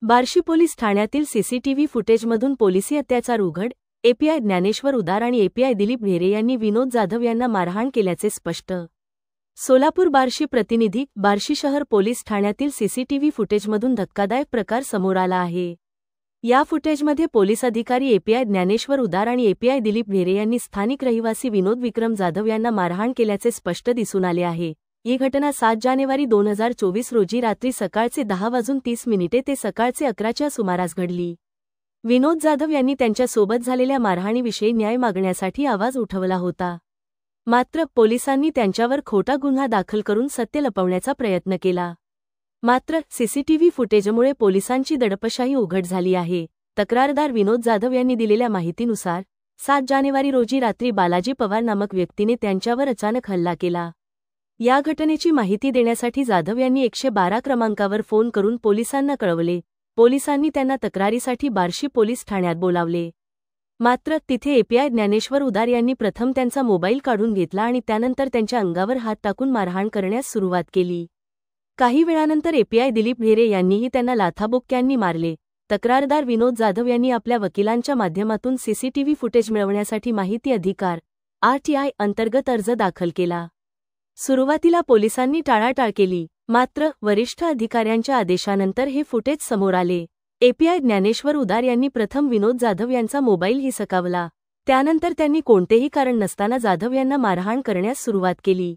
Barshi police ठाण्यातील CCTV फुटेजमधून policy अत्याचार उघड. एपीआय ज्ञानेश्वर उदार आणि एपीआय दिलीप ढेरे यांनी विनोद जाधव यांना मारहाण केल्याचे स्पष्ट. सोलापूर. बार्शी प्रतिनिधी. बार्शी शहर पोलीस ठाण्यातील सीसीटीव्ही फुटेजमधून धक्कादायक प्रकार समोर आला आहे. या फुटेजमध्ये पोलीस अधिकारी एपीआय ज्ञानेश्वर उदार आणि एपीआय दिलीप ढेरे यांनी स्थानिक रहिवासी विनोद विक्रम जाधव यांना मारहाण केल्याचे स्पष्ट दिसून आले आहे. ही घटना 7 जानेवारी 2024 रोजी रात्री सकाळचे 10:30 ते सकाळचे 11च्या सुमारास घडली. विनोद जाधव यांनी त्यांच्यासोबत झालेल्या मारहाणीविषयी न्याय मागण्यासाठी आवाज उठवला होता. मात्र पोलिसांनी त्यांच्यावर खोटा गुन्हा दाखल करून सत्य लपवण्याचा प्रयत्न केला. मात्र सीसीटीव्ही फुटेजमुळे पोलिसांची दडपशाही उघड झाली आहे. तक्रारदार विनोद जाधव यांनी दिलेल्या माहितीनुसार 7 जानेवारी रोजी रात्री बालाजी पवार नामक व्यक्तीने त्यांच्यावर अचानक हल्ला केला. या घटनेची माहिती देण्यासाठी जाधव यांनी 112 क्रमांकावर फोन करून पोलिसांना कळवले. पोलिसांनी त्यांना तक्रारीसाठी बार्शी पोलीस ठाण्यात बोलावले. मात्र तिथे एपीआय ज्ञानेश्वर उदार यांनी प्रथम त्यांचा मोबाईल काढून घेतला आणि त्यानंतर त्यांच्या अंगावर हात टाकून मारहाण करण्यास सुरुवात केली. काही वेळानंतर एपीआय दिलीप ढेरे यांनीही त्यांना लाथाबुक्क्यांनी मारले. तक्रारदार विनोद जाधव यांनी आपल्या वकिलांच्या माध्यमातून सीसीटीव्ही फुटेज मिळवण्यासाठी माहिती अधिकार आरटीआय अंतर्गत अर्ज दाखल केला. सुरुवातीला पोलिसांनी टाळाटाळ केली. मात्र वरिष्ठ अधिकाऱ्यांच्या आदेशानंतर हे फुटेज समोर आले. एपीआय ज्ञानेश्वर उदार यांनी प्रथम विनोद जाधव यांचा मोबाईल हिसकावला. त्यानंतर त्यांनी कोणतेही कारण नसताना जाधव यांना मारहाण करण्यास सुरुवात केली.